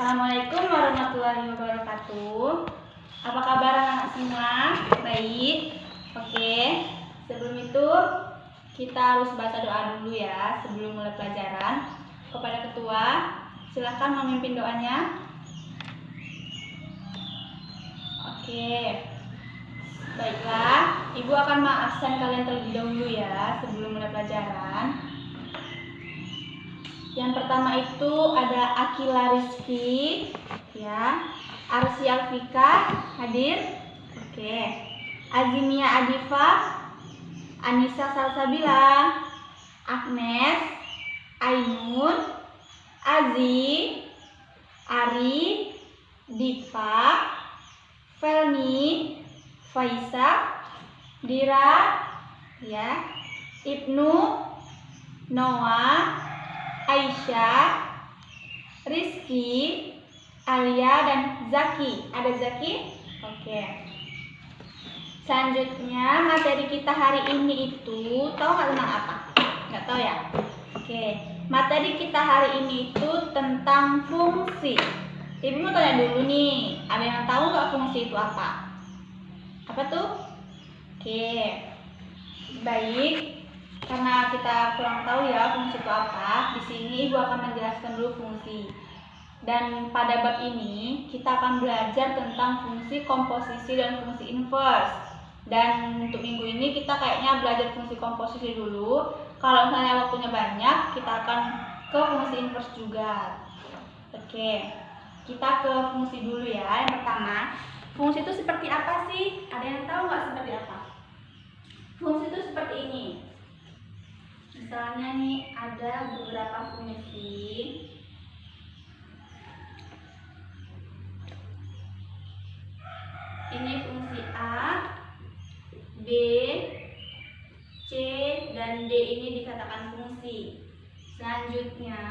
Assalamualaikum warahmatullahi wabarakatuh. Apa kabar anak-anak semua? Baik. Oke. Sebelum itu kita harus baca doa dulu ya sebelum mulai pelajaran. Kepada ketua, silakan memimpin doanya. Oke. Baiklah, Ibu akan mengabsen kalian terlebih dahulu ya sebelum mulai pelajaran. Yang pertama itu ada Akila Rizky, ya. Arsy Alfika hadir. Oke. Azimia Adifa, Anissa Salsabila, Agnes, Ainun, Azi, Ari, Dipa, Felmi, Faisa, Dira, ya, Ibnu, Noah, Aisyah, Rizky, Alia, dan Zaki. Ada Zaki? Oke. Selanjutnya materi kita hari ini itu tahu nggak tentang apa? Nggak tahu ya? Oke. Materi kita hari ini itu tentang fungsi. Ibu mau tanya dulu nih, ada yang tahu nggak fungsi itu apa? Apa tuh? Oke. Baik. Karena kita kurang tahu ya fungsi itu apa, di sini Ibu akan menjelaskan dulu fungsi. Dan pada bab ini kita akan belajar tentang fungsi komposisi dan fungsi inverse. Dan untuk minggu ini kita kayaknya belajar fungsi komposisi dulu. Kalau misalnya waktunya banyak, kita akan ke fungsi inverse juga. Oke, kita ke fungsi dulu ya. Yang pertama, fungsi itu seperti apa sih? Ada yang tahu nggak seperti apa? Fungsi itu seperti ini. Misalnya nih ada beberapa fungsi. Ini fungsi A, B, C, dan D ini dikatakan fungsi. Selanjutnya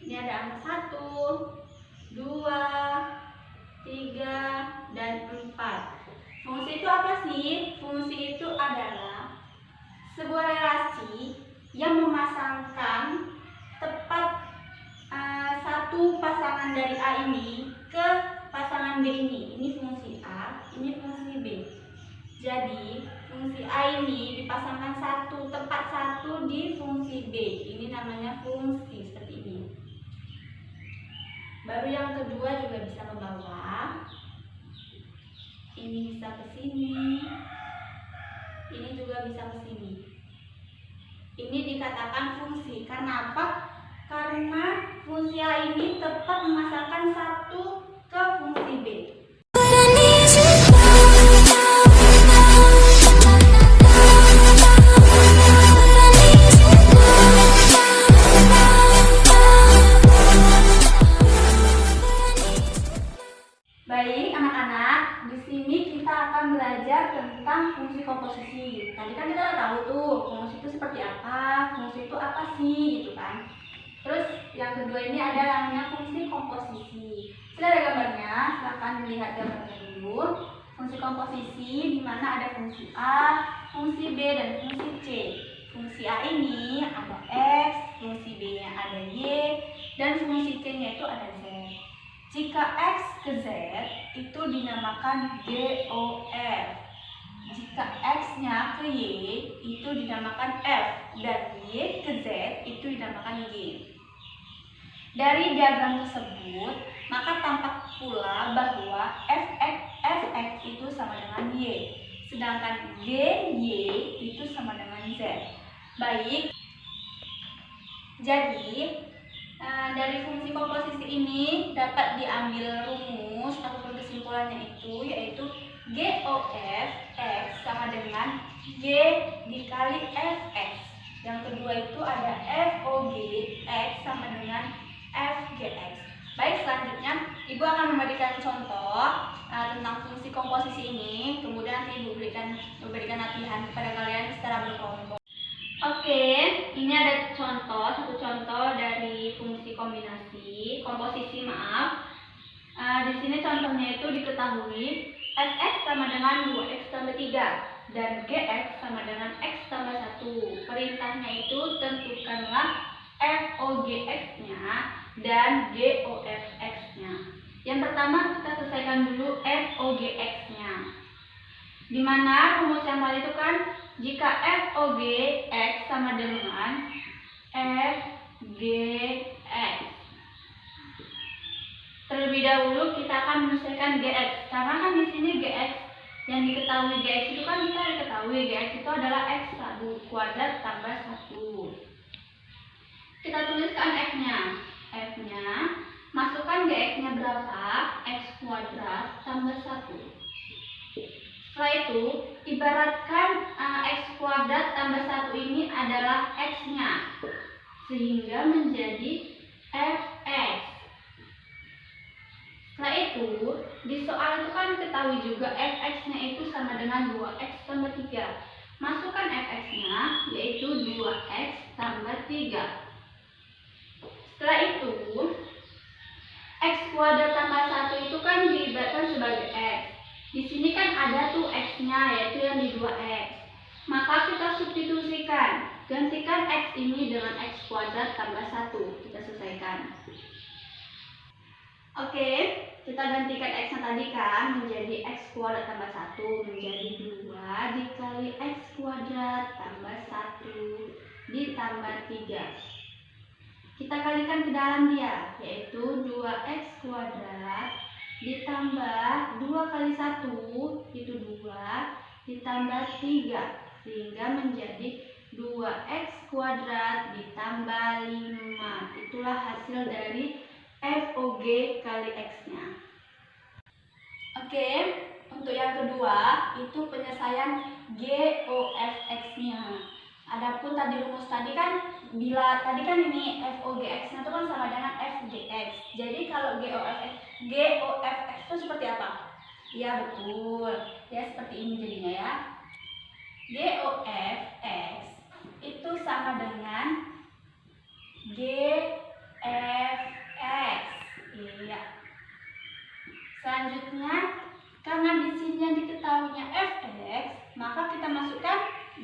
ini ada angka 1, 2, 3, dan 4. Fungsi itu apa sih? Fungsi itu adalah sebuah relasi yang memasangkan tepat satu pasangan dari A ini ke pasangan B ini. Ini fungsi A, ini fungsi B. Jadi fungsi A ini dipasangkan tepat satu di fungsi B. Ini namanya fungsi seperti ini. Baru yang kedua juga bisa ke bawah. Ini bisa ke sini, ini juga bisa ke sini. Ini dikatakan fungsi. Karena apa? Karena fungsi A ini tepat memasangkan satu ke fungsi B. Baik anak-anak, di sini kita akan belajar tentang fungsi komposisi. Tadi kan kita udah tahu tuh fungsi itu seperti apa, fungsi itu apa sih, gitu kan. Terus yang kedua ini ada namanya fungsi komposisi. Sudah ada gambarnya, silahkan dilihat gambarnya dulu. Fungsi komposisi di mana ada fungsi A, fungsi B, dan fungsi C. Fungsi A ini ada X, fungsi B-nya ada Y, dan fungsi C-nya itu ada Z. Jika X ke Z itu dinamakan GOF. Jika X-nya ke Y itu dinamakan F. Dan Y ke Z itu dinamakan Y. Dari diagram tersebut, maka tampak pula bahwa Fx itu sama dengan Y. Sedangkan GY itu sama dengan Z. Baik. Jadi dari fungsi komposisi ini dapat diambil rumus ataupun kesimpulannya itu yaitu GOF X sama dengan Y dikali Fx. Yang kedua itu ada FOG X sama dengan FGX. Baik, selanjutnya Ibu akan memberikan contoh tentang fungsi komposisi ini. Kemudian nanti Ibu memberikan latihan kepada kalian secara berkelompok. Oke, ini ada satu contoh dari fungsi komposisi maaf. Di sini contohnya itu diketahui Fx sama dengan 2x tambah 3. dan GX sama dengan X tambah 1. Perintahnya itu tentukanlah FOGX-nya dan GOFX-nya. Yang pertama kita selesaikan dulu FOGX-nya. Di mana rumus yang tadi itu kan jika FOGX sama dengan FGX. Terlebih dahulu kita akan menyelesaikan GX, karena kan di sini GX yang diketahui GX itu kan kita diketahui GX itu adalah X² tambah 1. Kita tuliskan F-nya. F-nya masukkan GX-nya berapa? X² tambah 1. Setelah itu ibaratkan X² tambah 1 ini adalah X-nya, sehingga menjadi Fx. Setelah itu, di soal itu kan ketahui juga Fx-nya itu sama dengan 2x tambah 3. Masukkan Fx-nya, yaitu 2x tambah 3. Setelah itu, x² tambah 1 itu kan diibaratkan sebagai x. Di sini kan ada tuh x-nya, yaitu yang di 2x. Maka kita substitusikan. Gantikan x ini dengan x² tambah 1. Kita selesaikan. Oke, kita gantikan x-nya tadi kan menjadi x² tambah 1 menjadi 2 dikali x² tambah 1 ditambah 3. Kita kalikan ke dalam dia, yaitu 2x² ditambah 2 kali 1 itu 2 ditambah 3 sehingga menjadi 2x² ditambah 5. Itulah hasil dari FOG kali X-nya. Oke, untuk yang kedua itu penyelesaian GOFX-nya. Adapun tadi rumus tadi kan bila tadi kan ini FOGX-nya itu kan sama dengan FGX. Jadi kalau GOFX itu seperti apa? Ya betul. Ya seperti ini jadinya ya. GOFX itu sama dengan GFX. Iya. Selanjutnya karena di sini yang diketahuinya Fx, maka kita masukkan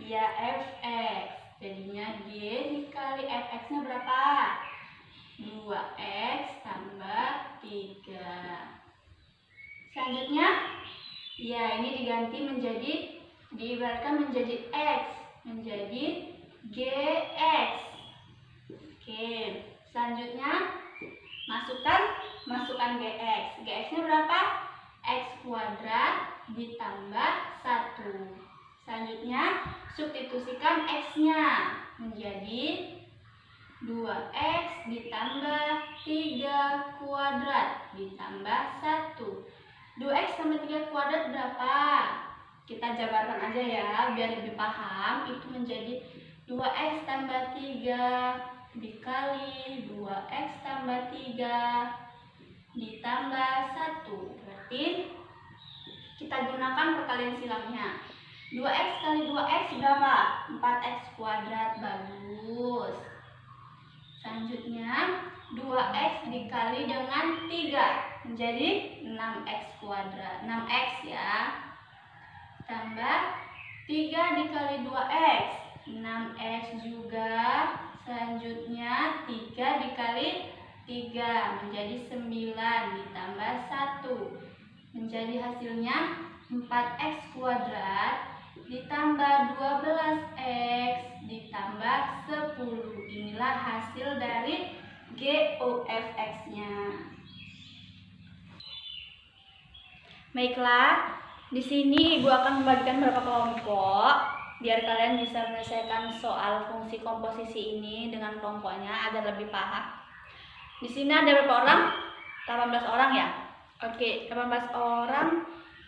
ya Fx. Jadinya G dikali Fx-nya berapa? 2x tambah 3. Selanjutnya, ya ini diganti menjadi, diibaratkan menjadi X, menjadi GX. Oke, selanjutnya masukkan GX. GX-nya berapa? X² ditambah 1. Selanjutnya, substitusikan X-nya menjadi 2x ditambah 3 kuadrat ditambah 1. 2x tambah 3 kuadrat berapa? Kita jabarkan aja ya, biar lebih paham. Itu menjadi 2x tambah 3 dikali 2x tambah 3 ditambah 1. Berarti kita gunakan perkalian silangnya. 2x kali 2x berapa? 4x kuadrat. Bagus. Selanjutnya 2x dikali dengan 3 menjadi 6x kuadrat. 6x ya. Tambah 3 dikali 2x 6x juga. Selanjutnya 3 dikali 3 menjadi 9 ditambah 1 menjadi hasilnya 4x kuadrat ditambah 12x ditambah 10. Inilah hasil dari GOFX-nya. Baiklah, di sini Ibu akan membagikan beberapa kelompok biar kalian bisa menyelesaikan soal fungsi komposisi ini dengan kelompoknya agar lebih paham. Di sini ada berapa orang? 18 orang ya. Oke, 18 orang.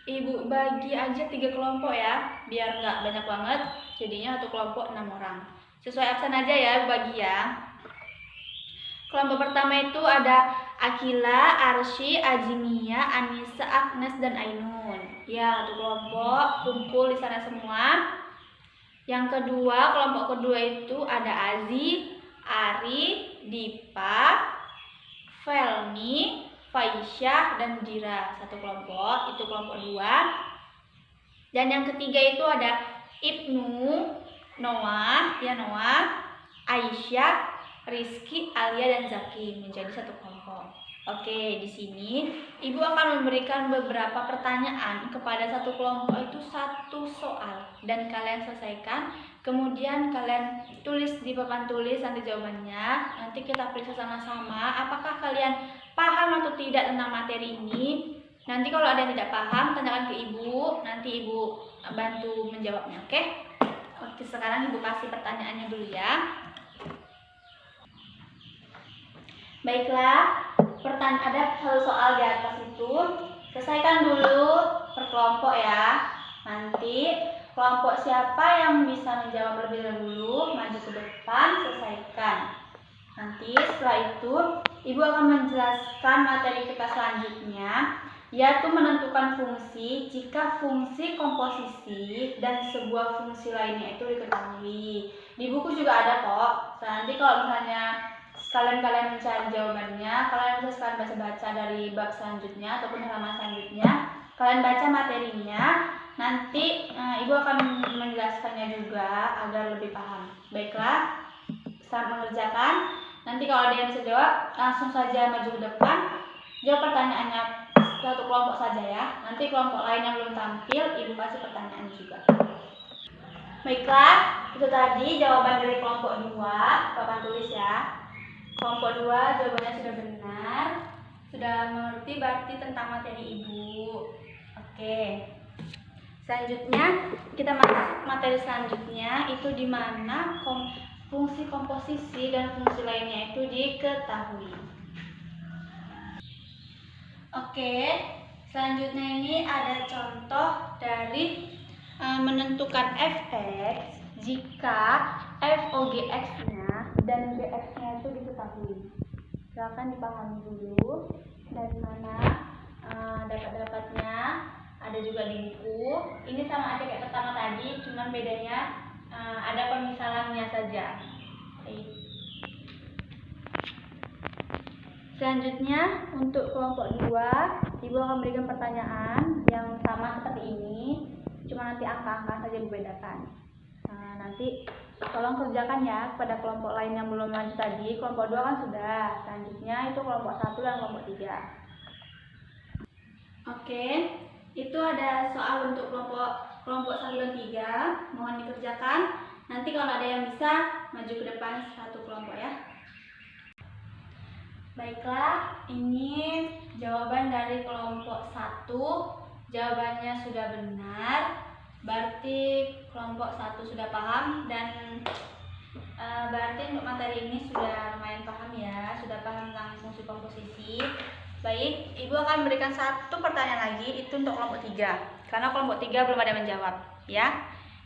Ibu bagi aja 3 kelompok ya, biar nggak banyak banget. Jadinya satu kelompok 6 orang. Sesuai absen aja ya, Ibu bagi ya. Kelompok pertama itu ada Akila, Arsy, Azimia, Anissa, Agnes, dan Ainun. Ya, satu kelompok kumpul di sana semua. Yang kedua, kelompok kedua itu ada Azi, Ari, Dipa, Felmi, Faisyah, dan Dira. Satu kelompok, itu kelompok 2. Dan yang ketiga itu ada Ibnu, Noah, Aisyah, Rizky, Alia, dan Zaki menjadi satu kelompok. Oke, di sini Ibu akan memberikan beberapa pertanyaan kepada satu kelompok itu satu soal dan kalian selesaikan. Kemudian kalian tulis di papan tulis nanti jawabannya. Nanti kita periksa sama-sama apakah kalian paham atau tidak tentang materi ini. Nanti kalau ada yang tidak paham tanyakan ke Ibu, nanti Ibu bantu menjawabnya, oke? Oke, sekarang Ibu kasih pertanyaannya dulu ya. Baiklah, ada satu soal di atas itu. Selesaikan dulu per kelompok ya. Nanti kelompok siapa yang bisa menjawab lebih dahulu maju ke depan, selesaikan. Nanti setelah itu Ibu akan menjelaskan materi kita selanjutnya, yaitu menentukan fungsi jika fungsi komposisi dan sebuah fungsi lainnya itu diketahui. Di buku juga ada kok. Nanti kalau misalnya kalian mencari jawabannya, kalian bisa sekalian baca-baca dari bab selanjutnya ataupun halaman selanjutnya. Kalian baca materinya, nanti Ibu akan menjelaskannya juga agar lebih paham. Baiklah, saat mengerjakan. Nanti kalau ada yang bisa jawab, langsung saja maju ke depan. Jawab pertanyaannya satu kelompok saja ya. Nanti kelompok lain yang belum tampil, Ibu kasih pertanyaan juga. Baiklah, itu tadi jawaban dari kelompok 2. Papan tulis ya. Kelompok 2 jawabannya sudah benar. Sudah mengerti berarti tentang materi Ibu. Oke. Selanjutnya kita masuk materi selanjutnya, itu di mana fungsi komposisi dan fungsi lainnya itu diketahui. Oke, selanjutnya ini ada contoh dari menentukan fx jika f OGX-nya dan GX-nya itu diketahui. Silakan dipahami dulu dari mana dapat-dapatnya. Ada juga di buku. Ini sama aja kayak pertama tadi, cuman bedanya ada pemisalannya saja. Selanjutnya untuk kelompok 2, Ibu akan berikan pertanyaan yang sama seperti ini, cuma nanti angka-angka saja dibedakan. Nanti tolong kerjakan ya pada kelompok lain yang belum lanjut tadi. Kelompok 2 kan sudah. Selanjutnya itu kelompok 1 dan kelompok 3. Oke, itu ada soal untuk kelompok 1 dan 3. Mohon dikerjakan. Nanti kalau ada yang bisa, maju ke depan satu kelompok ya. Baiklah, ini jawaban dari kelompok 1. Jawabannya sudah benar. Berarti kelompok 1 sudah paham dan berarti untuk materi ini sudah lumayan paham ya, sudah paham tentang fungsi komposisi. Baik, Ibu akan memberikan satu pertanyaan lagi, itu untuk kelompok 3. Karena kelompok 3 belum ada yang menjawab ya.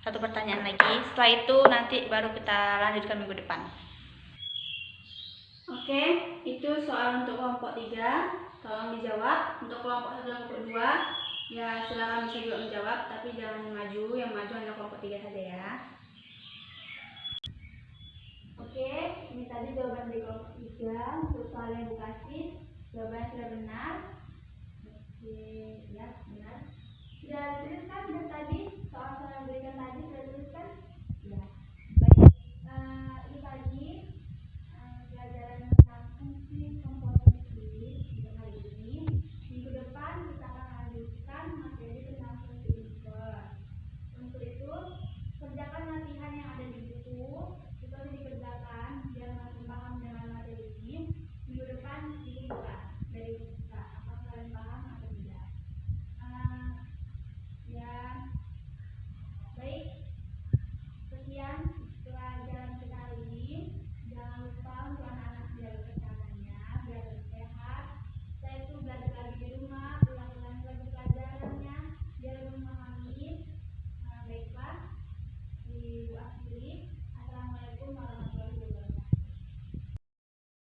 Satu pertanyaan lagi, setelah itu nanti baru kita lanjutkan minggu depan. Oke, itu soal untuk kelompok 3. Tolong dijawab. Untuk kelompok 1 dan kelompok 2, ya silakan bisa juga menjawab, tapi jangan maju, yang maju hanya kelompok 3 saja ya. Oke, ini tadi jawaban dari kelompok 3 untuk soal yang dikasih. Jawabannya sudah benar. Oke, ya benar. Sudah ditulis kan dari tadi soal yang diberikan tadi sudah ditulis.